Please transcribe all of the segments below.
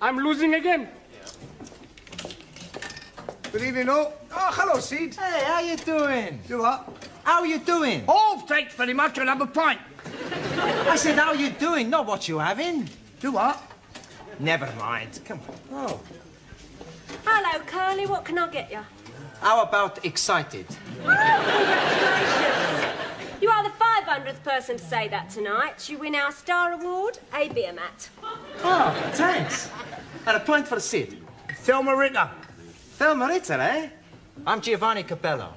I'm losing again. Good evening, all. Oh, hello, Sid. Hey, how you doing? You what? How you doing? Oh, thanks very much. I'll have a pint. I said, how you doing? Not what you having. Do what? Never mind. Come on. Oh. Hello, Curly. What can I get you? How about excited? Oh, congratulations. You are the 500th person to say that tonight. You win our Star Award, a beer mat. Oh, thanks. And a pint for Sid. Thelma Ritter. Thelma Ritter, eh? I'm Giovanni Capello.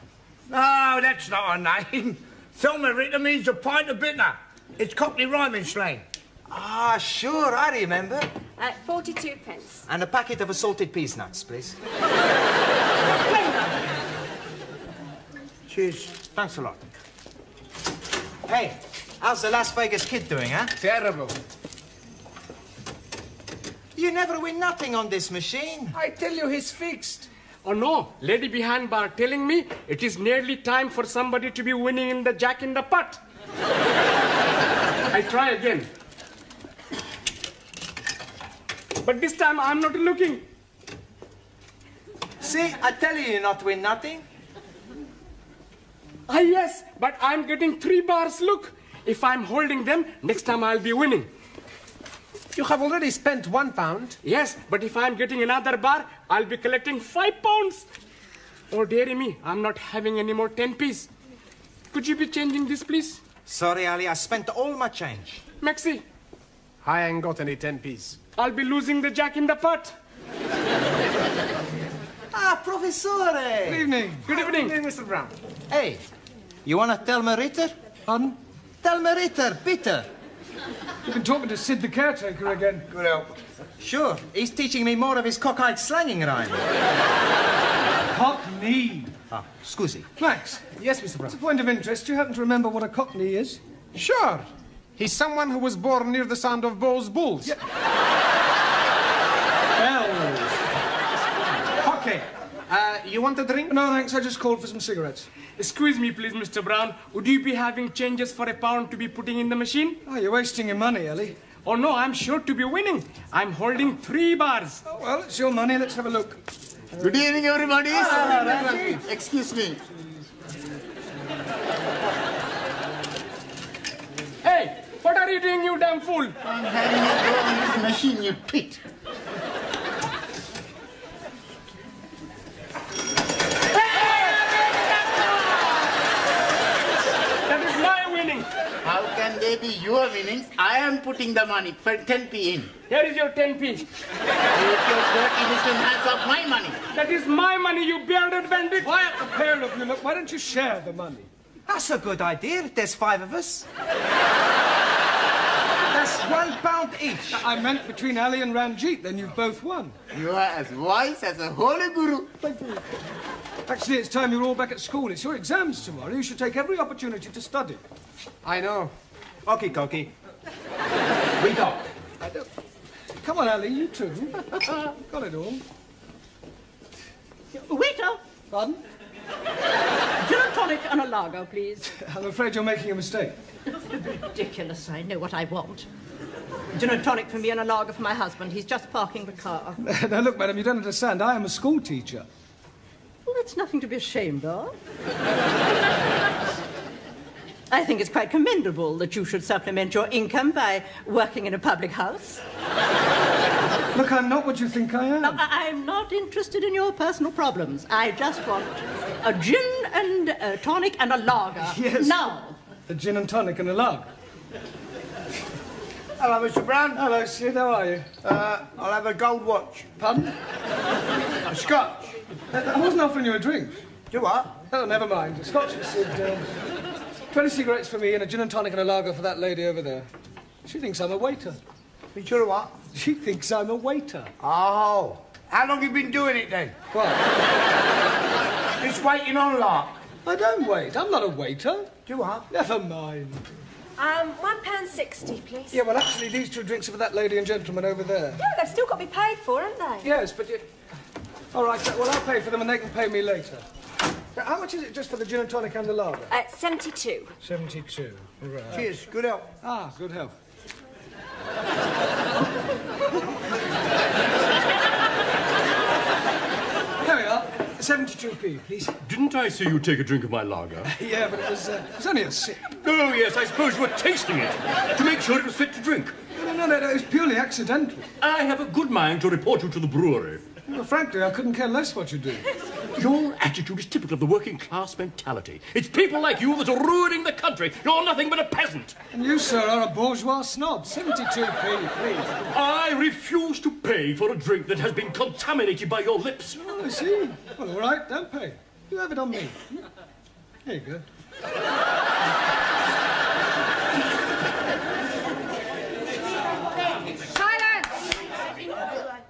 No, that's not her name. Thelma Ritter means a pint of bitter. It's Cockney rhyming slang. Ah, sure, I remember. 42 pence. And a packet of assorted peas nuts, please. Cheers. Thanks a lot. Hey, how's the Las Vegas kid doing, huh? Terrible. You never win nothing on this machine. I tell you, he's fixed. Oh no, lady behind bar telling me it is nearly time for somebody to be winning in the Jack in the Pot. I try again. But this time I'm not looking. See, I tell you not win nothing. Ah, yes, but I'm getting 3 bars. Look, if I'm holding them, next time I'll be winning. You have already spent £1. Yes, but if I'm getting another bar, I'll be collecting £5. Oh, dearie me, I'm not having any more 10p's. Could you be changing this, please? Sorry, Ali, I spent all my change. Maxie, I ain't got any 10p's. I'll be losing the Jack in the Pot. Ah, Professore! Good evening. Good evening. Good evening, Mr. Brown. Hey, you want to Thelma Ritter? Pardon? Thelma Ritter, bitter. You've been talking to Sid the caretaker again. Good help. Sure, he's teaching me more of his cockeyed slanging rhyme. Cockney. Ah, scusi. Max. Yes, Mr. Brown. As a point of interest, do you happen to remember what a cockney is? Sure. He's someone who was born near the sound of Bow's bulls. Yeah. Bells. Okay. You want a drink? No, thanks. I just called for some cigarettes. Excuse me, please, Mr. Brown. Would you be having changes for £1 to be putting in the machine? Oh, you're wasting your money, Ellie. Oh, no, I'm sure to be winning. I'm holding 3 bars. Oh, well, it's your money. Let's have a look. Good evening, everybody. Excuse me. Hey, what are you doing, you damn fool? I'm having a go on this machine, you twit. That is my winning. How can they be your winnings? I am putting the money for 10p in. Here is your 10p. Take your dirty little hands off my money. That is my money, you bearded bandit. Quiet, the pair of you. Look, why don't you share the money? That's a good idea. There's 5 of us. That's £1 each. I meant between Ali and Ranjit, then you've both won. You are as wise as a holy guru. Thank you. Actually, it's time you're all back at school. It's your exams tomorrow. You should take every opportunity to study. I know. Okie dokie. We go. Come on, Ali, you too. Got it all. Waiter, Pardon? gin and tonic and a lager, please. I'm afraid you're making a mistake. Ridiculous, I know what I want. Gin and tonic for me and a lager for my husband. He's just parking the car. Now, look, madam, you don't understand. I am a school teacher. Well, that's nothing to be ashamed of. I think it's quite commendable that you should supplement your income by working in a public house. Look, I'm not what you think I am. Now, I'm not interested in your personal problems. I just want a gin and a tonic and a lager. Yes. Now. A gin and tonic and a lager. Hello, Mr. Brown. Hello, Sid. How are you? I'll have a gold watch. Pardon? A scotch. I wasn't offering you a drink. Do what? Oh, never mind. Scotch for Sid. 20 cigarettes for me and a gin and tonic and a lager for that lady over there. She thinks I'm a waiter. You sure of what? She thinks I'm a waiter. Oh. How long have you been doing it then? What? Just waiting on lark. I don't wait. I'm not a waiter. Do what? Never mind. £1.60, please. Yeah, well, actually, these two drinks are for that lady and gentleman over there. Yeah, they've still got to be paid for, haven't they? Yes, but you... All right, well, I'll pay for them and they can pay me later. Now, how much is it just for the gin and tonic and the lager? 72. 72. Right. Cheers. Good help. Ah, good health. 72p, please. Didn't I see you take a drink of my lager? Yeah, but it was only a sip. Oh, yes, I suppose you were tasting it to make sure it was fit to drink. No, it was purely accidental. I have a good mind to report you to the brewery. Well, frankly, I couldn't care less what you do. Your attitude is typical of the working class mentality. It's people like you that are ruining the country. You're nothing but a peasant. And you, sir, are a bourgeois snob. 72p, please. I refuse to pay for a drink that has been contaminated by your lips. Oh, I see. Well, all right, don't pay. You have it on me. Here you go.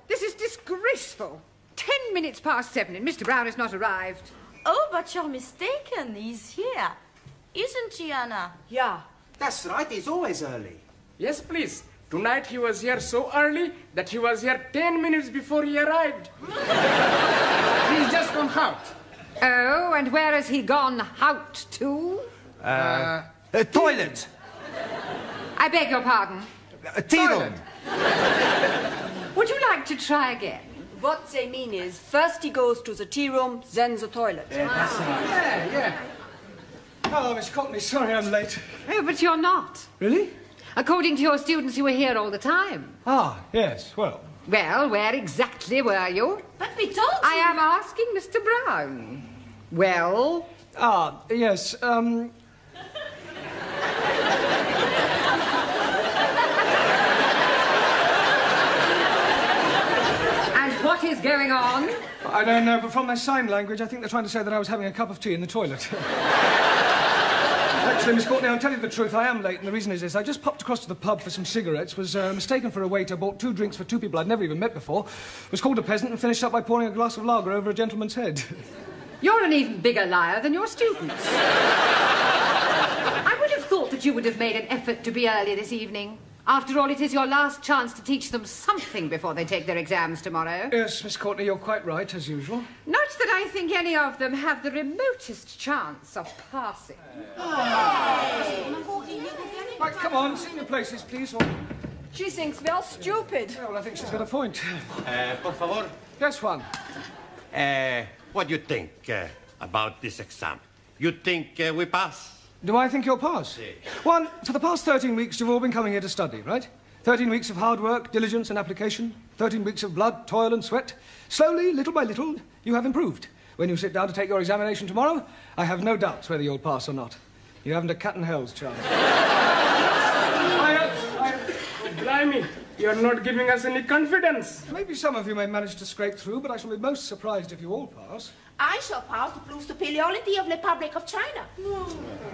This is disgraceful. 10 minutes past 7 and Mr. Brown has not arrived. Oh, but you're mistaken. He's here. Isn't he, Anna? Yeah. That's right, he's always early. Yes, please. Tonight he was here so early that he was here 10 minutes before he arrived. He's just gone out. Oh, and where has he gone out to? Toilet. I beg your pardon. Tea room. Would you like to try again? What they mean is, first he goes to the tea room, then the toilet. Yeah. Oh, Miss Courtney, sorry I'm late. Oh, but you're not. Really? According to your students, you were here all the time. Ah, yes, well. Well, where exactly were you? But we told you. I am asking Mr. Brown. Well? Ah, yes, What is going on? I don't know, but from their sign language, I think they're trying to say that I was having a cup of tea in the toilet. Actually, Miss Courtney, I'll tell you the truth, I am late, and the reason is this. I just popped across to the pub for some cigarettes, was mistaken for a waiter, bought 2 drinks for 2 people I'd never even met before, was called a peasant, and finished up by pouring a glass of lager over a gentleman's head. You're an even bigger liar than your students. I would have thought that you would have made an effort to be early this evening. After all, it is your last chance to teach them something before they take their exams tomorrow. Yes, Miss Courtney, you're quite right, as usual. Not that I think any of them have the remotest chance of passing. Right, come on, sit in your places, please. Or... She thinks we're stupid. Yeah, well, I think she's got a point. Por favor. Yes, Juan. What do you think about this exam? You think we pass? Do I think you'll pass? Si. Juan, for the past 13 weeks, you've all been coming here to study, right? 13 weeks of hard work, diligence and application. 13 weeks of blood, toil and sweat. Slowly, little by little, you have improved. When you sit down to take your examination tomorrow, I have no doubts whether you'll pass or not. You haven't a cat and hell's chance. Blimey, you're not giving us any confidence. Maybe some of you may manage to scrape through, but I shall be most surprised if you all pass. I shall pass to prove superiority of the Republic of China.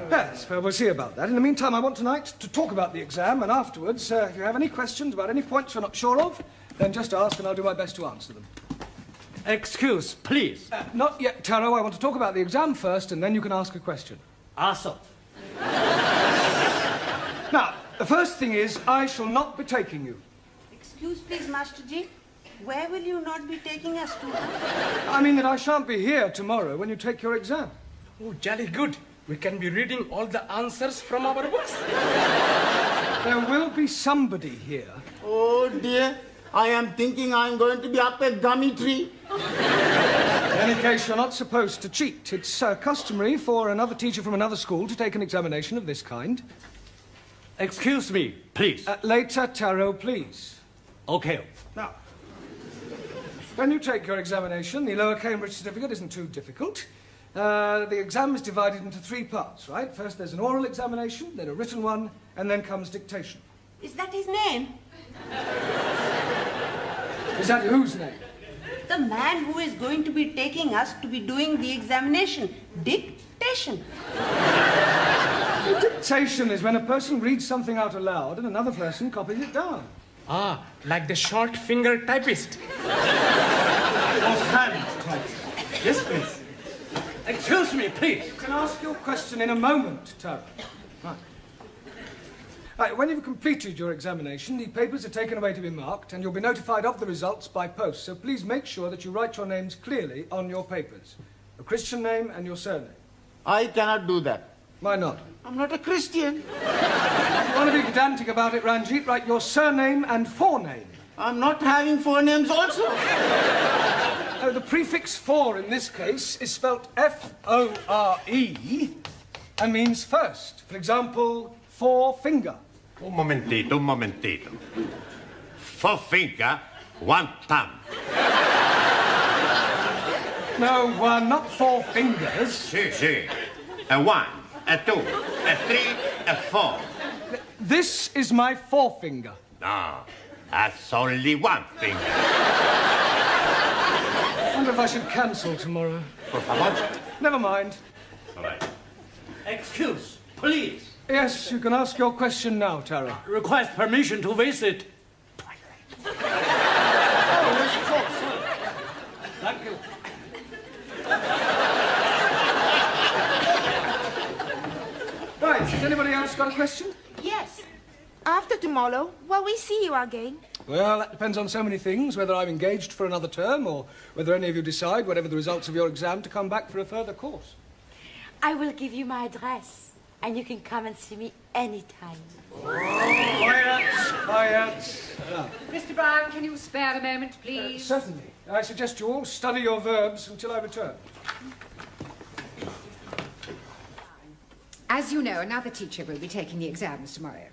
Yes, well, we'll see about that. In the meantime, I want tonight to talk about the exam, and afterwards, if you have any questions about any points you're not sure of, then just ask and I'll do my best to answer them. Excuse, please. Not yet, Taro. I want to talk about the exam first, and then you can ask a question. Awesome. Now, the first thing is, I shall not be taking you. Excuse, please, Master Ji. Where will you not be taking us to? I mean that I shan't be here tomorrow when you take your exam. Oh, jolly good. We can be reading all the answers from our books. There will be somebody here. Oh, dear. I am thinking I'm going to be up a gummy tree. In any case, you're not supposed to cheat. It's customary for another teacher from another school to take an examination of this kind. Excuse me, please. Later, Taro, please. Okay. Now, when you take your examination, the lower Cambridge certificate isn't too difficult. The exam is divided into 3 parts, right? First there's an oral examination, then a written one, and then comes dictation. Is that his name? Is that whose name? The man who is going to be taking us to be doing the examination. Dictation. Dictation is when a person reads something out aloud and another person copies it down. Ah, like the short finger typist. Offhand typist. Yes, please. Excuse me, please. You can ask your question in a moment, Taro. Right. Right, when you've completed your examination, the papers are taken away to be marked, and you'll be notified of the results by post. So please make sure that you write your names clearly on your papers. A Christian name and your surname. I cannot do that. Why not? I'm not a Christian. If you want to be pedantic about it, Ranjit, write your surname and forename. I'm not having forenames also. Oh, the prefix for in this case is spelt F-O-R-E and means first. For example, forefinger. Un momentito. Forefinger, one thumb. No, not four fingers. Si. A 1, a 2, a 3, a 4. This is my forefinger. No, that's only one finger. I wonder if I should cancel tomorrow. Por favor. Never mind. All right. Excuse, please. Yes, you can ask your question now, Tara. Request permission to visit. Oh, yes, of course. Thank you. Right, has anybody else got a question? Yes. After tomorrow, will we see you again? Well, that depends on so many things, whether I'm engaged for another term or whether any of you decide, whatever the results of your exam, to come back for a further course. I will give you my address, and you can come and see me anytime. Quiet. Mr. Brown, can you spare a moment, please? Certainly. I suggest you all study your verbs until I return. As you know, another teacher will be taking the exams tomorrow.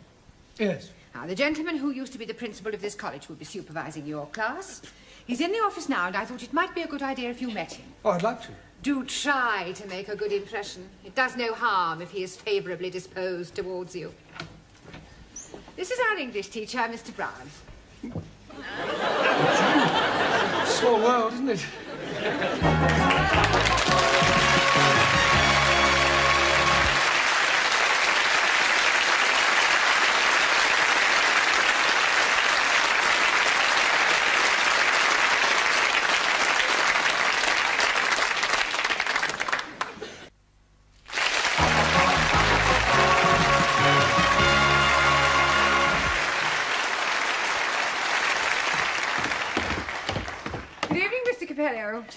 Yes. Now, the gentleman who used to be the principal of this college will be supervising your class. He's in the office now, and I thought it might be a good idea if you met him. Oh, I'd like to. Do try to make a good impression. It does no harm if he is favourably disposed towards you. This is our English teacher, Mr. Brown. Small world, isn't it?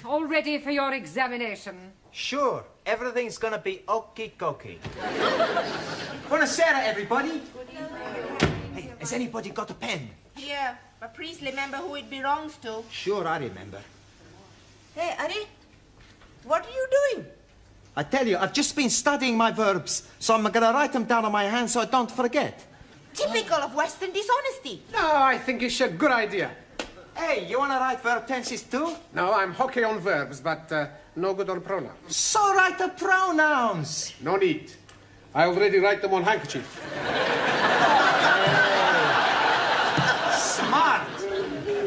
All ready for your examination? Sure. Everything's gonna be okie-dokie. Buonasera, everybody. Hey, has anybody got a pen? Yeah, but please remember who it belongs to. Sure, I remember. Hey, Ari, what are you doing? I tell you, I've just been studying my verbs, so I'm gonna write them down on my hand so I don't forget. Typical of Western dishonesty. No, I think it's a good idea. Hey, you wanna write verb tenses too? No, I'm hockey on verbs, but no good on pronouns. So write the pronouns. No need. I already write them on handkerchief. Smart.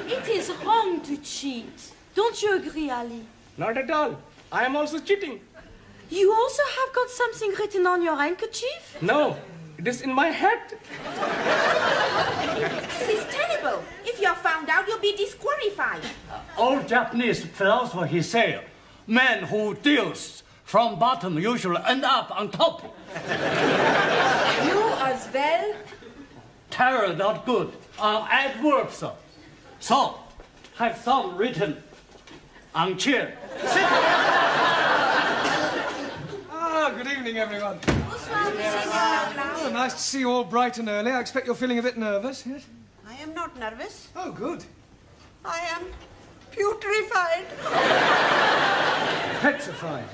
It is wrong to cheat. Don't you agree, Ali? Not at all. I am also cheating. You also have got something written on your handkerchief? No, it is in my head. This is terrible. If you're found out, you'll be disqualified. Old Japanese philosopher, he said, man who deals from bottom usually end up on top. You as well? Terror not good. Adverbs. So, have some written on chair. Sit. Good evening, everyone. Oh, nice to see you all bright and early. I expect you're feeling a bit nervous, yes? I am not nervous. Oh, good. I am putrefied. Petrified.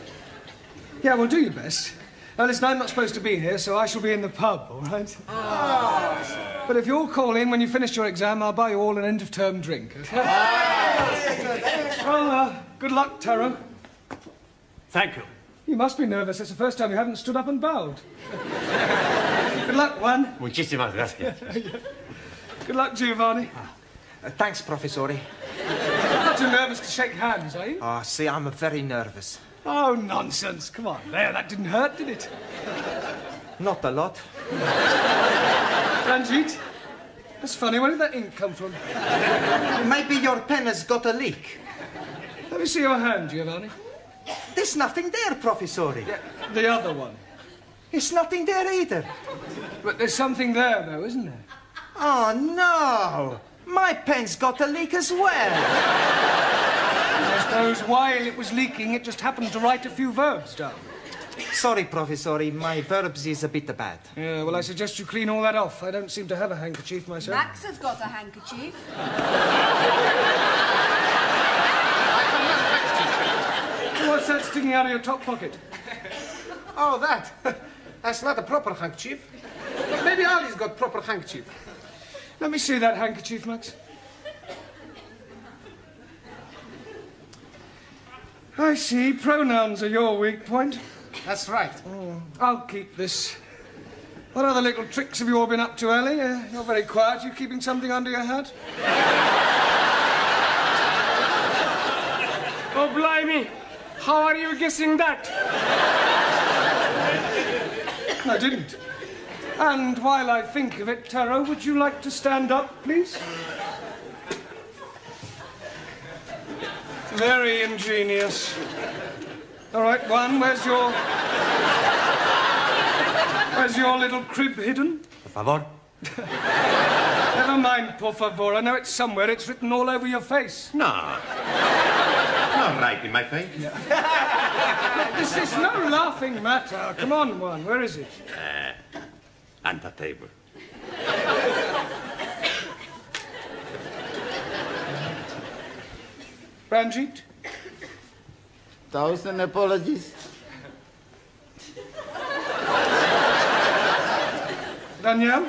Yeah, well, do your best. Now, listen, I'm not supposed to be here, so I shall be in the pub, all right? Oh. But if you all call in when you finish your exam, I'll buy you all an end-of-term drink, okay? Well, good luck, Taro. Thank you. You must be nervous. It's the first time you haven't stood up and bowed. Good luck, Juan. Muchísimas gracias. Good luck, Giovanni. Thanks, Professore. You're not too nervous to shake hands, are you? Oh, see, I'm very nervous. Oh, nonsense. Come on. There, that didn't hurt, did it? Not a lot. Ranjit, that's funny. Where did that ink come from? Maybe your pen has got a leak. Let me see your hand, Giovanni. There's nothing there, Professore. Yeah, the other one. It's nothing there either. But there's something there, though, isn't there? Oh, no. My pen's got a leak as well. I suppose while it was leaking, it just happened to write a few verbs down. Sorry, Professore, my verbs is a bit bad. Yeah, well, I suggest you clean all that off. I don't seem to have a handkerchief myself. Max has got a handkerchief. that sticking out of your top pocket? Oh, that. That's not a proper handkerchief. Maybe Ali's got proper handkerchief. Let me see that handkerchief, Max. I see. Pronouns are your weak point. That's right. I'll keep this. What other little tricks have you all been up to, Ellie? You're very quiet. You keeping something under your hat? Oh, blimey. How are you guessing that? I didn't. And while I think of it, Taro, would you like to stand up, please? Very ingenious. All right, one, where's your little crib hidden? Por favor. Never mind, por favor. I know it's somewhere. It's written all over your face. No. Not right in my face. This is no laughing matter. Come on, one. Where is it? On the table. Ranjit? 1,000 apologies. Danielle?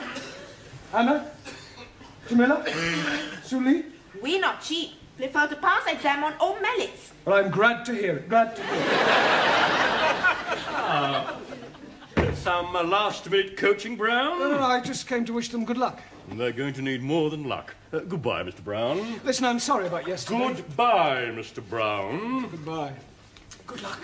Anna? Jamila? Suli? We not cheat. Prefer to pass exam on all merits. Well, I'm glad to hear it. Glad to hear it. Some last-minute coaching, Brown? No, I just came to wish them good luck. They're going to need more than luck. Goodbye, Mr. Brown. Listen, I'm sorry about yesterday. Goodbye, Mr. Brown. Goodbye. Good luck.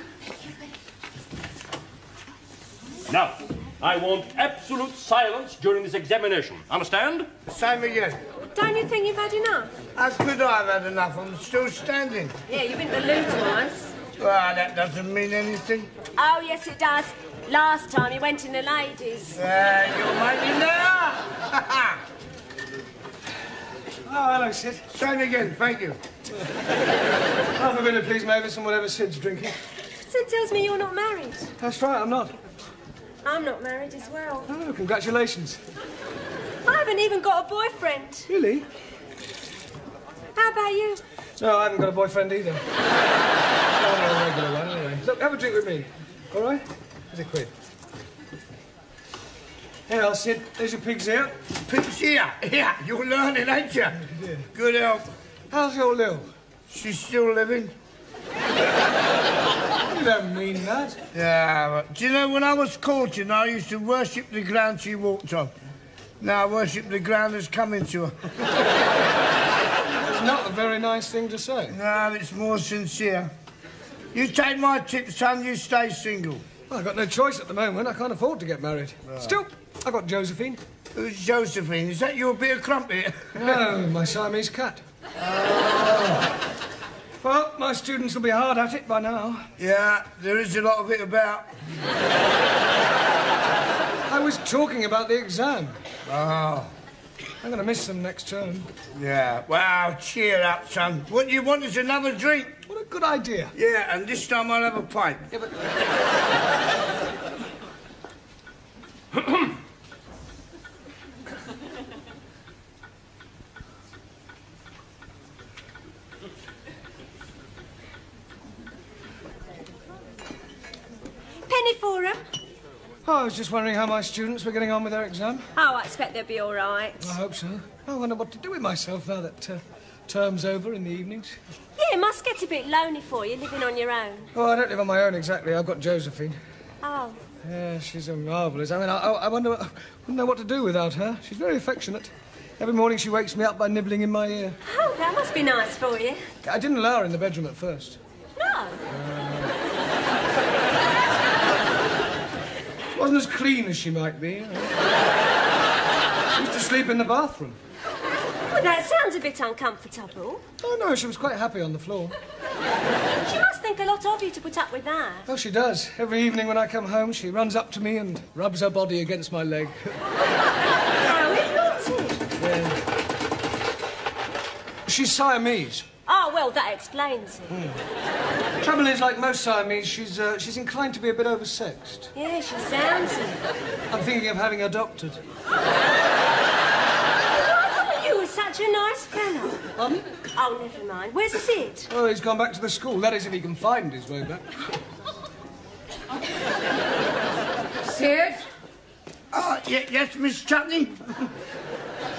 Now, I want absolute silence during this examination. Understand? Same again. Don't you think you've had enough? How could I have had enough? I'm still standing. Yeah, you've been to the loo twice. Well, that doesn't mean anything. Oh, yes, it does. Last time you went in the ladies. You're making that Oh, hello, Sid. Same again, thank you. Half a minute, please, Mavis, and whatever Sid's drinking. Sid tells me you're not married. That's right, I'm not. I'm not married as well. Oh, congratulations. I haven't even got a boyfriend. Really? How about you? No, I haven't got a boyfriend either. No, a regular one, anyway. Look, have a drink with me. All right? Here's a quid. Here, I'll Sid. There's your pig's ear. Pig's ear? Yeah, you're learning, ain't you? Yeah. Good help. How's your Lil? She's still living. You don't mean that. Yeah, but do you know, when I was courting, I used to worship the ground she walked on. Now I worship the ground that's coming to her. It's not a very nice thing to say. No, it's more sincere. You take my tip, son, you stay single. Well, I've got no choice at the moment. I can't afford to get married. Right. Still, I've got Josephine. Who's Josephine? Is that your bit of crumpet? No, my Siamese cat. Well, my students will be hard at it by now. Yeah, there is a lot of it about. I was talking about the exam. Oh. I'm going to miss them next term. Yeah, well, cheer up, son. What you want is another drink. What a good idea. Yeah, and this time I'll have a pint. Yeah, but... Penny for 'em. Oh, I was just wondering how my students were getting on with their exam. Oh, I expect they'll be all right. I hope so. I wonder what to do with myself now that term's over in the evenings. Yeah, it must get a bit lonely for you, living on your own. Oh, I don't live on my own exactly. I've got Josephine. Oh. Yeah, she's a marvellous. I mean, I wonder... I wouldn't know what to do without her. She's very affectionate. Every morning she wakes me up by nibbling in my ear. Oh, that must be nice for you. I didn't allow her in the bedroom at first. No. She wasn't as clean as she might be. She used to sleep in the bathroom. Well, that sounds a bit uncomfortable. Oh, no, she was quite happy on the floor. She must think a lot of you to put up with that. Oh, she does. Every evening when I come home, she runs up to me and rubs her body against my leg. How naughty. Yeah. She's Siamese. Oh, well, that explains it. Trouble is, like most Siamese, she's inclined to be a bit oversexed. Yeah, she sounds it. I'm thinking of having her doctored. You were such such a nice fellow. Oh, never mind. Where's Sid? Oh, he's gone back to the school. That is, if he can find his way back. Sid? Yes, Miss Chutney?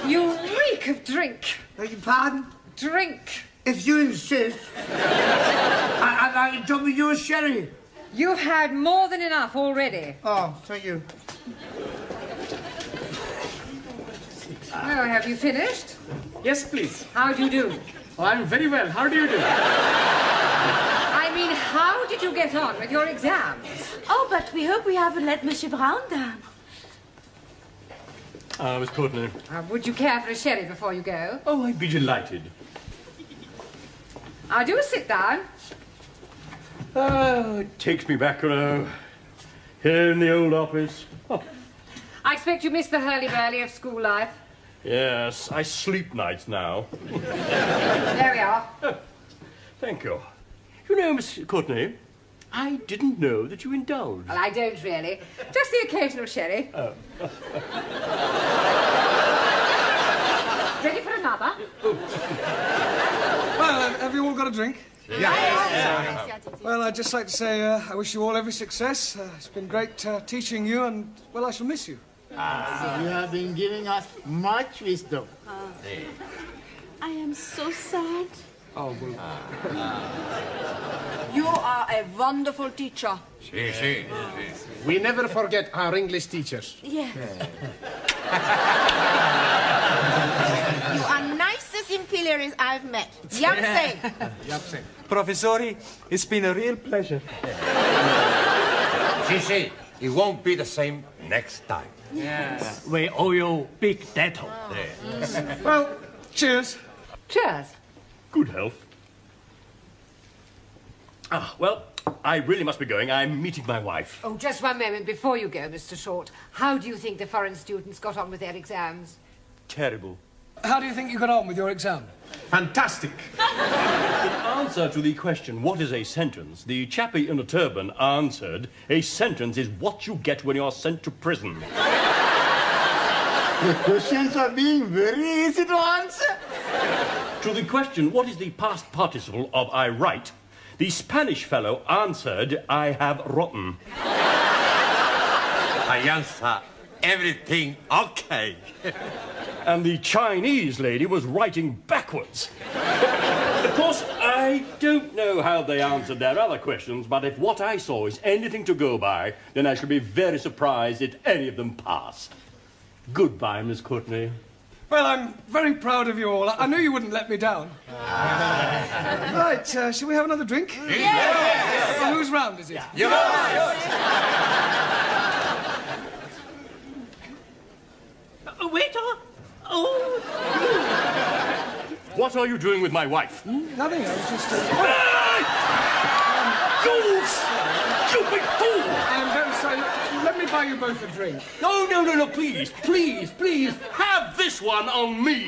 You reek of drink. Beg your pardon? Drink. If you insist. I'd like to top with your sherry. You've had more than enough already. Oh, thank you. Well, have you finished? Yes, please. How do you do? Oh, I'm very well. How do you do? I mean, how did you get on with your exams? Oh, but we hope we haven't let Monsieur Brown down. Miss Courtney. Would you care for a sherry before you go? Oh, I'd be delighted. Do sit down. It takes me back, here in the old office. Oh. I expect you missed the hurly-burly of school life. Yes, I sleep nights now. There we are. Oh, thank you. You know, Miss Courtney, I didn't know that you indulged. Well, I don't really. Just the occasional sherry. Oh. Ready for another? Well, have you all got a drink? Yes. Well, I'd just like to say I wish you all every success. It's been great teaching you, and, well, I shall miss you. You have been giving us much wisdom. I am so sad. Oh, well. You are a wonderful teacher. We never forget our English teachers. Yes. You are nicest imperials I've met. Yamse. Yamse. Professori, it's been a real pleasure. Gigi, it won't be the same next time. Yes. We owe you big debt. Well, cheers. Cheers. Good health. Well, I really must be going. I'm meeting my wife. Oh, just one moment before you go, Mr. Short. How do you think the foreign students got on with their exams? Terrible. How do you think you got on with your exam? Fantastic. In answer to the question, what is a sentence, the chappie in a turban answered, a sentence is what you get when you're sent to prison. The questions are being very easy to answer. To the question, what is the past participle of I write, the Spanish fellow answered, I have rotten. I answer everything okay. And the Chinese lady was writing backwards. Of course, I don't know how they answered their other questions, but if what I saw is anything to go by, then I shall be very surprised if any of them pass. Goodbye, Miss Courtney. Well, I'm very proud of you all. I knew you wouldn't let me down. Right, shall we have another drink? Yes. Well, whose round is it? Yours. Waiter! Oh! What are you doing with my wife? Nothing, I was just... You stupid fool! I'm very sorry. Let me buy you both a drink. No, please, have this one on me.